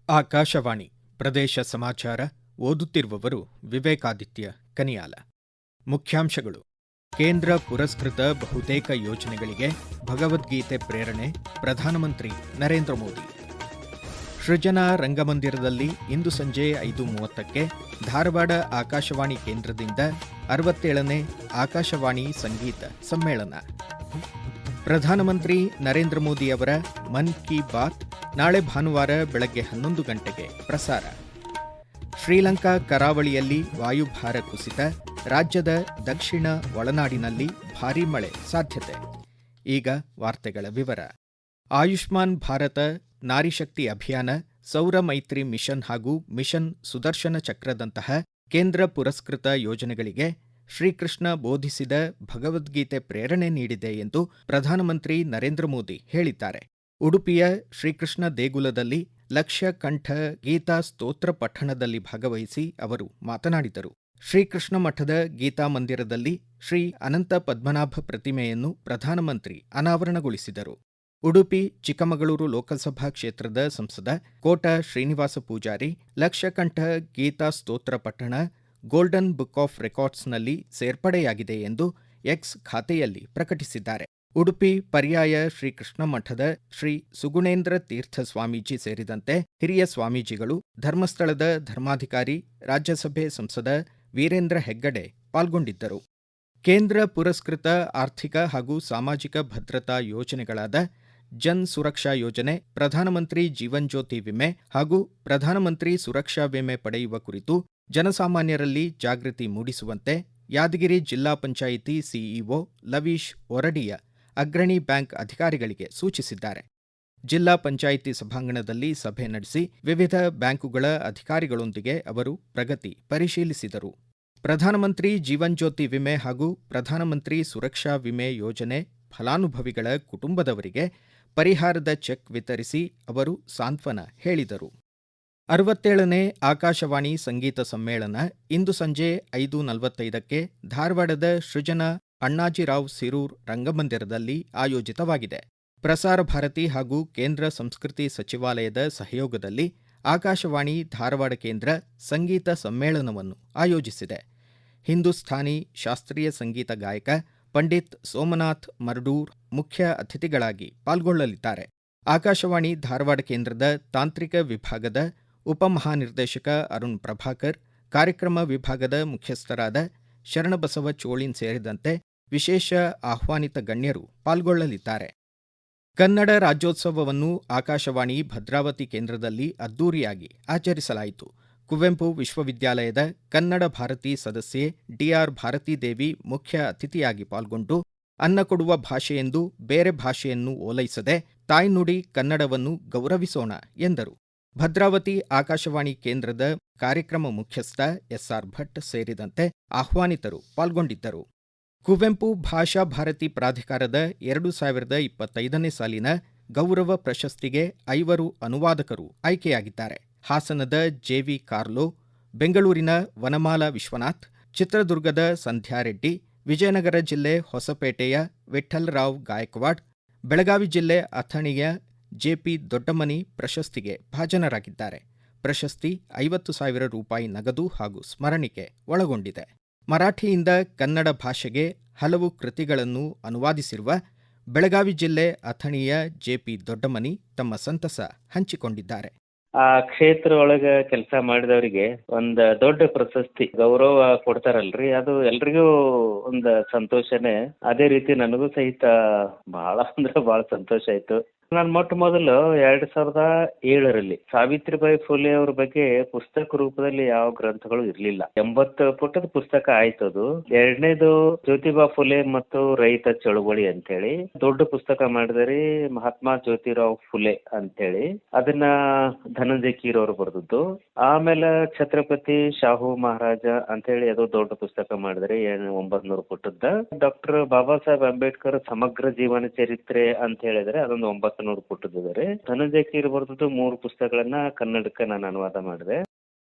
ಆಕಾಶವಾಣಿ ಪ್ರದೇಶ ಸಮಾಚಾರ ಓದುತ್ತಿರುವವರು ವಿವೇಕಾದಿತ್ಯ ಕನಿಯಾಲ. ಮುಖ್ಯಾಂಶಗಳು: ಕೇಂದ್ರ ಪುರಸ್ಕೃತ ಬಹುತೇಕ ಯೋಜನೆಗಳಿಗೆ ಭಗವದ್ಗೀತೆ ಪ್ರೇರಣೆ, ಪ್ರಧಾನಮಂತ್ರಿ ನರೇಂದ್ರ ಮೋದಿ. ಸೃಜನಾ ರಂಗಮಂದಿರದಲ್ಲಿ ಇಂದು ಸಂಜೆ 5:30ಕ್ಕೆ ಧಾರವಾಡ ಆಕಾಶವಾಣಿ ಕೇಂದ್ರದಿಂದ 67ನೇ ಆಕಾಶವಾಣಿ ಸಂಗೀತ ಸಮ್ಮೇಳನ. ಪ್ರಧಾನಮಂತ್ರಿ ನರೇಂದ್ರ ಮೋದಿ ಅವರ ಮನ್ ಕಿ ಬಾತ್ ನಾಳೆ ಭಾನುವಾರ ಬೆಳಗ್ಗೆ 11 ಗಂಟೆಗೆ ಪ್ರಸಾರ. ಶ್ರೀಲಂಕಾ ಕರಾವಳಿಯಲ್ಲಿ ವಾಯುಭಾರ ಕುಸಿತ, ರಾಜ್ಯದ ದಕ್ಷಿಣ ಒಳನಾಡಿನಲ್ಲಿ ಭಾರೀ ಮಳೆ ಸಾಧ್ಯತೆ. ಈಗ ವಾರ್ತೆಗಳ ವಿವರ. ಆಯುಷ್ಮಾನ್ ಭಾರತ, ನಾರಿಶಕ್ತಿ ಅಭಿಯಾನ, ಸೌರ ಮೈತ್ರಿ ಮಿಷನ್ ಹಾಗೂ ಮಿಷನ್ ಸುದರ್ಶನ ಚಕ್ರದಂತಹ ಕೇಂದ್ರ ಪುರಸ್ಕೃತ ಯೋಜನೆಗಳಿಗೆ ಶ್ರೀಕೃಷ್ಣ ಬೋಧಿಸಿದ ಭಗವದ್ಗೀತೆ ಪ್ರೇರಣೆ ನೀಡಿದೆ ಎಂದು ಪ್ರಧಾನಮಂತ್ರಿ ನರೇಂದ್ರ ಮೋದಿ ಹೇಳಿದ್ದಾರೆ. ಉಡುಪಿಯ ಶ್ರೀಕೃಷ್ಣ ದೇಗುಲದಲ್ಲಿ ಲಕ್ಷ ಕಂಠ ಗೀತಾ ಸ್ತೋತ್ರ ಪಠಣದಲ್ಲಿ ಭಾಗವಹಿಸಿ ಅವರು ಮಾತನಾಡಿದರು. ಶ್ರೀಕೃಷ್ಣ ಮಠದ ಗೀತಾ ಮಂದಿರದಲ್ಲಿ ಶ್ರೀ ಅನಂತ ಪದ್ಮನಾಭ ಪ್ರತಿಮೆಯನ್ನು ಪ್ರಧಾನಮಂತ್ರಿ ಅನಾವರಣಗೊಳಿಸಿದರು. ಉಡುಪಿ ಚಿಕ್ಕಮಗಳೂರು ಲೋಕಸಭಾ ಕ್ಷೇತ್ರದ ಸಂಸದ ಕೋಟ ಶ್ರೀನಿವಾಸ ಪೂಜಾರಿ ಲಕ್ಷಕಂಠ ಗೀತಾ ಸ್ತೋತ್ರ ಪಠಣ ಗೋಲ್ಡನ್ ಬುಕ್ ಆಫ್ ರೆಕಾರ್ಡ್ಸ್ನಲ್ಲಿ ಸೇರ್ಪಡೆಯಾಗಿದೆ ಎಂದು ಎಕ್ಸ್ ಖಾತೆಯಲ್ಲಿ ಪ್ರಕಟಿಸಿದ್ದಾರೆ. ಉಡುಪಿ ಪರ್ಯಾಯ ಶ್ರೀಕೃಷ್ಣ ಮಠದ ಶ್ರೀ ಸುಗುಣೇಂದ್ರ ತೀರ್ಥ ಸ್ವಾಮೀಜಿ ಸೇರಿದಂತೆ ಹಿರಿಯ ಸ್ವಾಮೀಜಿಗಳು, ಧರ್ಮಸ್ಥಳದ ಧರ್ಮಾಧಿಕಾರಿ, ರಾಜ್ಯಸಭೆ ಸಂಸದ ವೀರೇಂದ್ರ ಹೆಗ್ಗಡೆ ಪಾಲ್ಗೊಂಡಿದ್ದರು. ಕೇಂದ್ರ ಪುರಸ್ಕೃತ ಆರ್ಥಿಕ ಹಾಗೂ ಸಾಮಾಜಿಕ ಭದ್ರತಾ ಯೋಜನೆಗಳಾದ ಜನ್ ಸುರಕ್ಷಾ ಯೋಜನೆ, ಪ್ರಧಾನಮಂತ್ರಿ ಜೀವನ್ ಜ್ಯೋತಿ ವಿಮೆ ಹಾಗೂ ಪ್ರಧಾನಮಂತ್ರಿ ಸುರಕ್ಷಾ ವಿಮೆ ಪಡೆಯುವ ಕುರಿತು ಜನಸಾಮಾನ್ಯರಲ್ಲಿ ಜಾಗೃತಿ ಮೂಡಿಸುವಂತೆ ಯಾದಗಿರಿ ಜಿಲ್ಲಾ ಪಂಚಾಯಿತಿ ಸಿಇಒ ಲವೀಶ್ ಒರಡಿಯ ಅಗ್ರಣಿ ಬ್ಯಾಂಕ್ ಅಧಿಕಾರಿಗಳಿಗೆ ಸೂಚಿಸಿದ್ದಾರೆ. ಜಿಲ್ಲಾ ಪಂಚಾಯಿತಿ ಸಭಾಂಗಣದಲ್ಲಿ ಸಭೆ ನಡೆಸಿ ವಿವಿಧ ಬ್ಯಾಂಕುಗಳ ಅಧಿಕಾರಿಗಳೊಂದಿಗೆ ಅವರು ಪ್ರಗತಿ ಪರಿಶೀಲಿಸಿದರು. ಪ್ರಧಾನಮಂತ್ರಿ ಜೀವನ್ ಜ್ಯೋತಿ ವಿಮೆ ಹಾಗೂ ಪ್ರಧಾನಮಂತ್ರಿ ಸುರಕ್ಷಾ ವಿಮೆ ಯೋಜನೆ ಫಲಾನುಭವಿಗಳ ಕುಟುಂಬದವರಿಗೆ ಪರಿಹಾರದ ಚೆಕ್ ವಿತರಿಸಿ ಅವರು ಸಾಂತ್ವನ ಹೇಳಿದರು. 67ನೇ ಆಕಾಶವಾಣಿ ಸಂಗೀತ ಸಮ್ಮೇಳನ ಇಂದು ಸಂಜೆ 5:45ಕ್ಕೆ ಧಾರವಾಡದ ಸೃಜನಾ ಅಣ್ಣಾಜಿರಾವ್ ಸಿರೂರ್ ರಂಗಮಂದಿರದಲ್ಲಿ ಆಯೋಜಿತವಾಗಿದೆ. ಪ್ರಸಾರ ಭಾರತಿ ಹಾಗೂ ಕೇಂದ್ರ ಸಂಸ್ಕೃತಿ ಸಚಿವಾಲಯದ ಸಹಯೋಗದಲ್ಲಿ ಆಕಾಶವಾಣಿ ಧಾರವಾಡ ಕೇಂದ್ರ ಸಂಗೀತ ಸಮ್ಮೇಳನವನ್ನು ಆಯೋಜಿಸಿದೆ. ಹಿಂದೂಸ್ಥಾನಿ ಶಾಸ್ತ್ರೀಯ ಸಂಗೀತ ಗಾಯಕ ಪಂಡಿತ್ ಸೋಮನಾಥ್ ಮರ್ಡೂರ್ ಮುಖ್ಯ ಅತಿಥಿಗಳಾಗಿ ಪಾಲ್ಗೊಳ್ಳಲಿದ್ದಾರೆ. ಆಕಾಶವಾಣಿ ಧಾರವಾಡ ಕೇಂದ್ರದ ತಾಂತ್ರಿಕ ವಿಭಾಗದ ಉಪಮಹಾನಿರ್ದೇಶಕ ಅರುಣ್ ಪ್ರಭಾಕರ್, ಕಾರ್ಯಕ್ರಮ ವಿಭಾಗದ ಮುಖ್ಯಸ್ಥರಾದ ಶರಣಬಸವ ಚೋಳಿನ್ ಸೇರಿದಂತೆ ವಿಶೇಷ ಆಹ್ವಾನಿತ ಗಣ್ಯರು ಪಾಲ್ಗೊಳ್ಳಲಿದ್ದಾರೆ. ಕನ್ನಡ ರಾಜ್ಯೋತ್ಸವವನ್ನು ಆಕಾಶವಾಣಿ ಭದ್ರಾವತಿ ಕೇಂದ್ರದಲ್ಲಿ ಅದ್ದೂರಿಯಾಗಿ ಆಚರಿಸಲಾಯಿತು. ಕುವೆಂಪು ವಿಶ್ವವಿದ್ಯಾಲಯದ ಕನ್ನಡ ಭಾರತಿ ಸದಸ್ಯೆ ಡಿಆರ್ ಭಾರತೀದೇವಿ ಮುಖ್ಯ ಅತಿಥಿಯಾಗಿ ಪಾಲ್ಗೊಂಡು ಅನ್ನ ಕೊಡುವ ಭಾಷೆಯೆಂದು ಬೇರೆ ಭಾಷೆಯನ್ನು ಓಲೈಸದೆ ತಾಯ್ನುಡಿ ಕನ್ನಡವನ್ನು ಗೌರವಿಸೋಣ ಎಂದರು. ಭದ್ರಾವತಿ ಆಕಾಶವಾಣಿ ಕೇಂದ್ರದ ಕಾರ್ಯಕ್ರಮ ಮುಖ್ಯಸ್ಥ ಎಸ್ಆರ್ ಭಟ್ ಸೇರಿದಂತೆ ಆಹ್ವಾನಿತರು ಪಾಲ್ಗೊಂಡಿದ್ದರು. ಕುವೆಂಪು ಭಾಷಾ ಭಾರತಿ ಪ್ರಾಧಿಕಾರದ 2025ನೇ ಸಾಲಿನ ಗೌರವ ಪ್ರಶಸ್ತಿಗೆ 5 ಅನುವಾದಕರು ಆಯ್ಕೆಯಾಗಿದ್ದಾರೆ. ಹಾಸನದ ಜೆವಿ ಕಾರ್ಲೋ, ಬೆಂಗಳೂರಿನ ವನಮಾಲಾ ವಿಶ್ವನಾಥ್, ಚಿತ್ರದುರ್ಗದ ಸಂಧ್ಯಾ ರೆಡ್ಡಿ, ವಿಜಯನಗರ ಜಿಲ್ಲೆ ಹೊಸಪೇಟೆಯ ವಿಠ್ಠಲರಾವ್ ಗಾಯಕ್ವಾಡ್, ಬೆಳಗಾವಿ ಜಿಲ್ಲೆ ಅಥಣಿಯ ಜೆಪಿ ದೊಡ್ಡಮನಿ ಪ್ರಶಸ್ತಿಗೆ ಭಾಜನರಾಗಿದ್ದಾರೆ. ಪ್ರಶಸ್ತಿ 50,000 ರೂಪಾಯಿ ನಗದು ಹಾಗೂ ಸ್ಮರಣಿಕೆ ಒಳಗೊಂಡಿದೆ. ಮರಾಠಿಯಿಂದ ಕನ್ನಡ ಭಾಷೆಗೆ ಹಲವು ಕೃತಿಗಳನ್ನು ಅನುವಾದಿಸಿರುವ ಬೆಳಗಾವಿ ಜಿಲ್ಲೆ ಅಥಣಿಯ ಜೆಪಿ ದೊಡ್ಡಮನಿ ತಮ್ಮ ಸಂತಸ ಹಂಚಿಕೊಂಡಿದ್ದಾರೆ. ಆ ಕ್ಷೇತ್ರ ಒಳಗ ಕೆಲಸ ಮಾಡಿದವರಿಗೆ ಒಂದ್ ದೊಡ್ಡ ಪ್ರಶಸ್ತಿ ಗೌರವ ಕೊಡ್ತಾರಲ್ರಿ, ಅದು ಎಲ್ರಿಗೂ ಒಂದ್ ಸಂತೋಷನೇ. ಅದೇ ರೀತಿ ನನಗೂ ಸಹಿತ ಬಹಳ ಸಂತೋಷ ಆಯ್ತು. ನಾನು ಮೊಟ್ಟ ಮೊದಲು 2007ರಲ್ಲಿ ಸಾವಿತ್ರಿಬಾಯಿ ಫುಲೆ ಅವ್ರ ಬಗ್ಗೆ ಪುಸ್ತಕ ರೂಪದಲ್ಲಿ ಯಾವ ಗ್ರಂಥಗಳು ಇರ್ಲಿಲ್ಲ. 80 ಪುಟದ ಪುಸ್ತಕ ಆಯ್ತು ಅದು. ಎರಡನೇದು ಜ್ಯೋತಿಬಾ ಫುಲೆ ಮತ್ತು ರೈತ ಚಳುವಳಿ ಅಂತೇಳಿ ದೊಡ್ಡ ಪುಸ್ತಕ ಮಾಡಿದ್ರಿ, ಮಹಾತ್ಮ ಜ್ಯೋತಿರಾವ್ ಫುಲೆ ಅಂತೇಳಿ. ಅದನ್ನ ಧನಂಜಯ ಕೀರ್ ಅವರು ಬರೆದದ್ದು. ಆಮೇಲೆ ಛತ್ರಪತಿ ಶಾಹು ಮಹಾರಾಜ ಅಂತೇಳಿ ಅದು ದೊಡ್ಡ ಪುಸ್ತಕ ಮಾಡಿದ್ರಿ, 900 ಪುಟದ. ಡಾಕ್ಟರ್ ಬಾಬಾ ಸಾಹೇಬ್ ಅಂಬೇಡ್ಕರ್ ಸಮಗ್ರ ಜೀವನ ಚರಿತ್ರೆ ಅಂತ ಹೇಳಿದ್ರೆ ಅದೊಂದು 900 ಪುಟದಿದ್ದಾರೆ. ಧನಂಜಯ ಕೀರ್ ಬರೆದದ್ದು 3 ಪುಸ್ತಕಗಳನ್ನ ಕನ್ನಡಕ್ಕೆ ನಾನು ಅನುವಾದ ಮಾಡಿದೆ.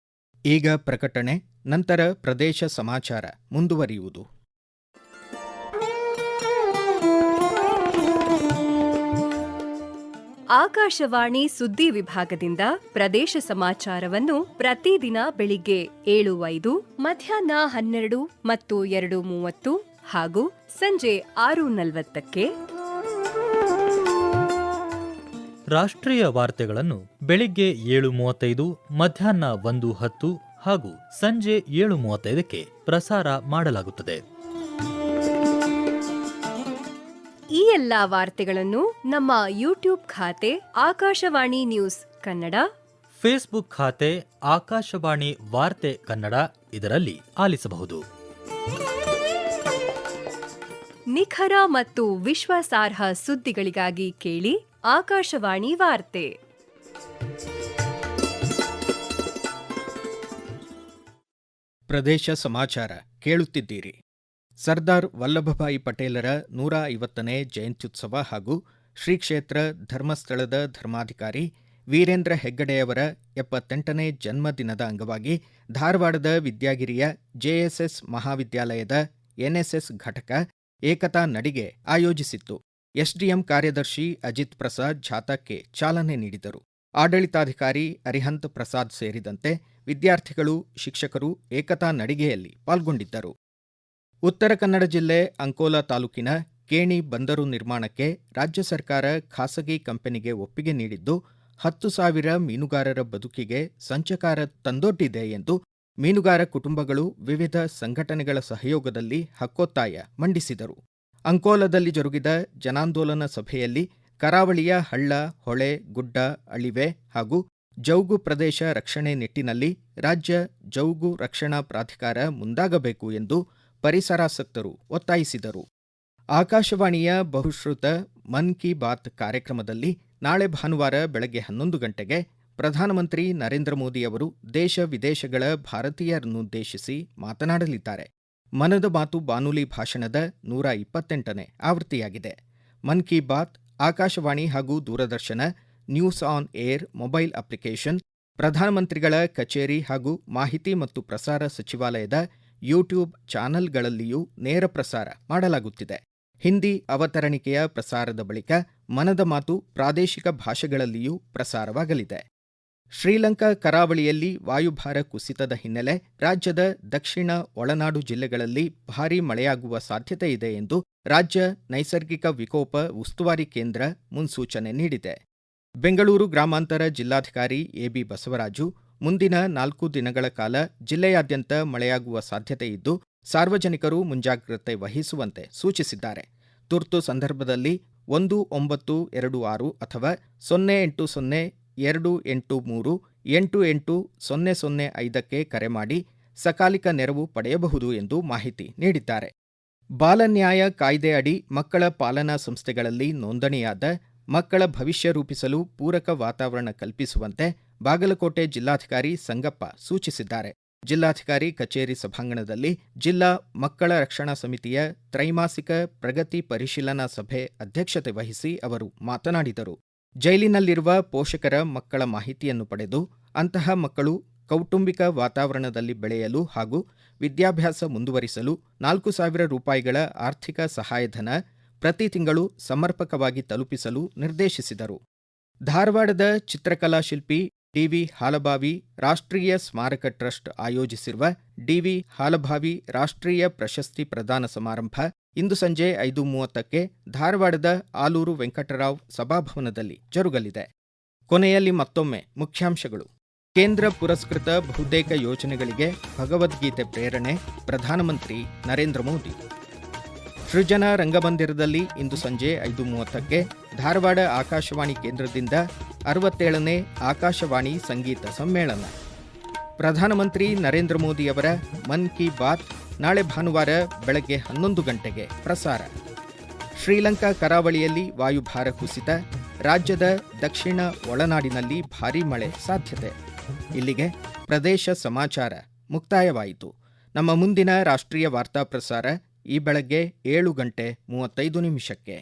ಈಗ ಪ್ರಕಟಣೆ, ನಂತರ ಪ್ರದೇಶ ಸಮಾಚಾರ ಮುಂದುವರಿಯುವುದು. ಆಕಾಶವಾಣಿ ಸುದ್ದಿ ವಿಭಾಗದಿಂದ ಪ್ರದೇಶ ಸಮಾಚಾರವನ್ನು ಪ್ರತಿದಿನ ಬೆಳಿಗ್ಗೆ 7:05, ಮಧ್ಯಾಹ್ನ 12 ಮತ್ತು 2:30 ಹಾಗೂ ಸಂಜೆ 6:40ಕ್ಕೆ. ರಾಷ್ಟ್ರೀಯ ವಾರ್ತೆಗಳನ್ನು ಬೆಳಿಗ್ಗೆ 7:35, ಮಧ್ಯಾಹ್ನ 1:10 ಹಾಗೂ ಸಂಜೆ 7:35ಕ್ಕೆ ಪ್ರಸಾರ ಮಾಡಲಾಗುತ್ತದೆ. ಈ ಎಲ್ಲಾ ವಾರ್ತೆಗಳನ್ನು ನಮ್ಮ ಯೂಟ್ಯೂಬ್ ಖಾತೆ ಆಕಾಶವಾಣಿ ನ್ಯೂಸ್ ಕನ್ನಡ, ಫೇಸ್ಬುಕ್ ಖಾತೆ ಆಕಾಶವಾಣಿ ವಾರ್ತೆ ಕನ್ನಡ ಇದರಲ್ಲಿ ಆಲಿಸಬಹುದು. ನಿಖರ ಮತ್ತು ವಿಶ್ವಾಸಾರ್ಹ ಸುದ್ದಿಗಳಿಗಾಗಿ ಕೇಳಿ ಆಕಾಶವಾಣಿ ವಾರ್ತೆ. ಪ್ರದೇಶ ಸಮಾಚಾರ ಕೇಳುತ್ತಿದ್ದೀರಿ. ಸರ್ದಾರ್ ವಲ್ಲಭಭಾಯಿ ಪಟೇಲರ 150ನೇ ಜಯಂತ್ಯುತ್ಸವ ಹಾಗೂ ಶ್ರೀ ಕ್ಷೇತ್ರ ಧರ್ಮಸ್ಥಳದ ಧರ್ಮಾಧಿಕಾರಿ ವೀರೇಂದ್ರ ಹೆಗ್ಗಡೆಯವರ 78ನೇ ಜನ್ಮದಿನದ ಅಂಗವಾಗಿ ಧಾರವಾಡದ ವಿದ್ಯಾಗಿರಿಯ ಜೆಎಸ್ಎಸ್ ಮಹಾವಿದ್ಯಾಲಯದ ಎನ್ಎಸ್ಎಸ್ ಘಟಕ ಏಕತಾ ನಡಿಗೆ ಆಯೋಜಿಸಿತ್ತು. ಎಸ್ಡಿಎಂ ಕಾರ್ಯದರ್ಶಿ ಅಜಿತ್ ಪ್ರಸಾದ್ ಜಾಥಾಕ್ಕೆ ಚಾಲನೆ ನೀಡಿದರು. ಆಡಳಿತಾಧಿಕಾರಿ ಅರಿಹಂತ್ ಪ್ರಸಾದ್ ಸೇರಿದಂತೆ ವಿದ್ಯಾರ್ಥಿಗಳು, ಶಿಕ್ಷಕರು ಏಕತಾ ನಡಿಗೆಯಲ್ಲಿ ಪಾಲ್ಗೊಂಡಿದ್ದರು. ಉತ್ತರ ಕನ್ನಡ ಜಿಲ್ಲೆ ಅಂಕೋಲಾ ತಾಲೂಕಿನ ಕೇಣಿ ಬಂದರು ನಿರ್ಮಾಣಕ್ಕೆ ರಾಜ್ಯ ಸರ್ಕಾರ ಖಾಸಗಿ ಕಂಪನಿಗೆ ಒಪ್ಪಿಗೆ ನೀಡಿದ್ದು 10,000 ಮೀನುಗಾರರ ಬದುಕಿಗೆ ಸಂಚಕಾರ ತಂದೊಡ್ಡಿದೆ ಎಂದು ಮೀನುಗಾರ ಕುಟುಂಬಗಳು ವಿವಿಧ ಸಂಘಟನೆಗಳ ಸಹಯೋಗದಲ್ಲಿ ಹಕ್ಕೊತ್ತಾಯ ಮಂಡಿಸಿದರು. ಅಂಕೋಲಾದಲ್ಲಿ ಜರುಗಿದ ಜನಾಂದೋಲನ ಸಭೆಯಲ್ಲಿ ಕರಾವಳಿಯ ಹಳ್ಳ, ಹೊಳೆ, ಗುಡ್ಡ, ಅಳಿವೆ ಹಾಗೂ ಜೌಗು ಪ್ರದೇಶ ರಕ್ಷಣೆ ನಿಟ್ಟಿನಲ್ಲಿ ರಾಜ್ಯ ಜೌಗು ರಕ್ಷಣಾ ಪ್ರಾಧಿಕಾರ ಮುಂದಾಗಬೇಕು ಎಂದು ಪರಿಸರಾಸಕ್ತರು ಒತ್ತಾಯಿಸಿದರು. ಆಕಾಶವಾಣಿಯ ಬಹುಶ್ರುತ ಮನ್ ಕಿ ಬಾತ್ ಕಾರ್ಯಕ್ರಮದಲ್ಲಿ ನಾಳೆ ಭಾನುವಾರ ಬೆಳಗ್ಗೆ 11 ಗಂಟೆಗೆ ಪ್ರಧಾನಮಂತ್ರಿ ನರೇಂದ್ರ ಮೋದಿ ಅವರು ದೇಶ ವಿದೇಶಗಳ ಭಾರತೀಯರನ್ನುದ್ದೇಶಿಸಿ ಮಾತನಾಡಲಿದ್ದಾರೆ. ಮನದ ಮಾತು ಬಾನುಲಿ ಭಾಷಣದ 128ನೇ ಆವೃತ್ತಿಯಾಗಿದೆ. ಮನ್ ಕಿ ಬಾತ್ ಆಕಾಶವಾಣಿ ಹಾಗೂ Doordarshan, news on air mobile application, ಪ್ರಧಾನಮಂತ್ರಿಗಳ ಕಚೇರಿ ಹಾಗೂ ಮಾಹಿತಿ ಮತ್ತು ಪ್ರಸಾರ ಸಚಿವಾಲಯದ ಯೂಟ್ಯೂಬ್ ಚಾನೆಲ್ಗಳಲ್ಲಿಯೂ ನೇರ ಪ್ರಸಾರ ಮಾಡಲಾಗುತ್ತಿದೆ. ಹಿಂದಿ ಅವತರಣಿಕೆಯ ಪ್ರಸಾರದ ಬಳಿಕ ಮನದ ಮಾತು ಪ್ರಾದೇಶಿಕ ಭಾಷೆಗಳಲ್ಲಿಯೂ ಪ್ರಸಾರವಾಗಲಿದೆ. ಶ್ರೀಲಂಕಾ ಕರಾವಳಿಯಲ್ಲಿ ವಾಯುಭಾರ ಕುಸಿತದ ಹಿನ್ನೆಲೆ ರಾಜ್ಯದ ದಕ್ಷಿಣ ಒಳನಾಡು ಜಿಲ್ಲೆಗಳಲ್ಲಿ ಭಾರೀ ಮಳೆಯಾಗುವ ಸಾಧ್ಯತೆ ಇದೆ ಎಂದು ರಾಜ್ಯ ನೈಸರ್ಗಿಕ ವಿಕೋಪ ಉಸ್ತುವಾರಿ ಕೇಂದ್ರ ಮುನ್ಸೂಚನೆ ನೀಡಿದೆ. ಬೆಂಗಳೂರು ಗ್ರಾಮಾಂತರ ಜಿಲ್ಲಾಧಿಕಾರಿ ಎಬಿ ಬಸವರಾಜು ಮುಂದಿನ 4 ದಿನಗಳ ಕಾಲ ಜಿಲ್ಲೆಯಾದ್ಯಂತ ಮಳೆಯಾಗುವ ಸಾಧ್ಯತೆ ಇದ್ದು, ಸಾರ್ವಜನಿಕರು ಮುಂಜಾಗ್ರತೆ ವಹಿಸುವಂತೆ ಸೂಚಿಸಿದ್ದಾರೆ. ತುರ್ತು ಸಂದರ್ಭದಲ್ಲಿ 1926 ಅಥವಾ 080-283-88005ಕ್ಕೆ ಕರೆ ಮಾಡಿ ಸಕಾಲಿಕ ನೆರವು ಪಡೆಯಬಹುದು ಎಂದು ಮಾಹಿತಿ ನೀಡಿದ್ದಾರೆ. ಬಾಲನ್ಯಾಯ ಕಾಯ್ದೆ ಅಡಿ ಮಕ್ಕಳ ಪಾಲನಾ ಸಂಸ್ಥೆಗಳಲ್ಲಿ ನೋಂದಣಿಯಾದ ಮಕ್ಕಳ ಭವಿಷ್ಯ ರೂಪಿಸಲು ಪೂರಕ ವಾತಾವರಣ ಕಲ್ಪಿಸುವಂತೆ ಬಾಗಲಕೋಟೆ ಜಿಲ್ಲಾಧಿಕಾರಿ ಸಂಗಪ್ಪ ಸೂಚಿಸಿದ್ದಾರೆ. ಜಿಲ್ಲಾಧಿಕಾರಿ ಕಚೇರಿ ಸಭಾಂಗಣದಲ್ಲಿ ಜಿಲ್ಲಾ ಮಕ್ಕಳ ರಕ್ಷಣಾ ಸಮಿತಿಯ ತ್ರೈಮಾಸಿಕ ಪ್ರಗತಿ ಪರಿಶೀಲನಾ ಸಭೆ ಅಧ್ಯಕ್ಷತೆ ವಹಿಸಿ ಅವರು ಮಾತನಾಡಿದರು. ಜೈಲಿನಲ್ಲಿರುವ ಪೋಷಕರ ಮಕ್ಕಳ ಮಾಹಿತಿಯನ್ನು ಪಡೆದು ಅಂತಹ ಮಕ್ಕಳು ಕೌಟುಂಬಿಕ ವಾತಾವರಣದಲ್ಲಿ ಬೆಳೆಯಲು ಹಾಗೂ ವಿದ್ಯಾಭ್ಯಾಸ ಮುಂದುವರಿಸಲು 4,000 ರೂಪಾಯಿಗಳ ಆರ್ಥಿಕ ಸಹಾಯಧನ ಪ್ರತಿ ತಿಂಗಳು ಸಮರ್ಪಕವಾಗಿ ತಲುಪಿಸಲು ನಿರ್ದೇಶಿಸಿದರು. ಧಾರವಾಡದ ಚಿತ್ರಕಲಾ ಶಿಲ್ಪಿ ಡಿವಿ ಹಾಲಭಾವಿ ರಾಷ್ಟ್ರೀಯ ಸ್ಮಾರಕ ಟ್ರಸ್ಟ್ ಆಯೋಜಿಸಿರುವ ಡಿವಿ ಹಾಲಭಾವಿ ರಾಷ್ಟ್ರೀಯ ಪ್ರಶಸ್ತಿ ಪ್ರದಾನ ಸಮಾರಂಭ ಇಂದು ಸಂಜೆ 5:30ಕ್ಕೆ ಧಾರವಾಡದ ಆಲೂರು ವೆಂಕಟರಾವ್ ಸಭಾಭವನದಲ್ಲಿ ಜರುಗಲಿದೆ. ಕೊನೆಯಲ್ಲಿ ಮತ್ತೊಮ್ಮೆ ಮುಖ್ಯಾಂಶಗಳು. ಕೇಂದ್ರ ಪುರಸ್ಕೃತ ಬಹುತೇಕ ಯೋಜನೆಗಳಿಗೆ ಭಗವದ್ಗೀತೆ ಪ್ರೇರಣೆ, ಪ್ರಧಾನಮಂತ್ರಿ ನರೇಂದ್ರ ಮೋದಿ. ಸೃಜನಾ ರಂಗಮಂದಿರದಲ್ಲಿ ಇಂದು ಸಂಜೆ 5:30ಕ್ಕೆ ಧಾರವಾಡ ಆಕಾಶವಾಣಿ ಕೇಂದ್ರದಿಂದ 67ನೇ ಆಕಾಶವಾಣಿ ಸಂಗೀತ ಸಮ್ಮೇಳನ. ಪ್ರಧಾನಮಂತ್ರಿ ನರೇಂದ್ರ ಮೋದಿಯವರ ಮನ್ ಕಿ ಬಾತ್ ನಾಳೆ ಭಾನುವಾರ ಬೆಳಗ್ಗೆ 11 ಗಂಟೆಗೆ ಪ್ರಸಾರ. ಶ್ರೀಲಂಕಾ ಕರಾವಳಿಯಲ್ಲಿ ವಾಯುಭಾರ ಕುಸಿತ, ರಾಜ್ಯದ ದಕ್ಷಿಣ ಒಳನಾಡಿನಲ್ಲಿ ಭಾರೀ ಮಳೆ ಸಾಧ್ಯತೆ. ಇಲ್ಲಿಗೆ ಪ್ರದೇಶ ಸಮಾಚಾರ ಮುಕ್ತಾಯವಾಯಿತು. ನಮ್ಮ ಮುಂದಿನ ರಾಷ್ಟ್ರೀಯ ವಾರ್ತಾ ಪ್ರಸಾರ ಈ ಬೆಳಗ್ಗೆ 7:35 ನಿಮಿಷಕ್ಕೆ.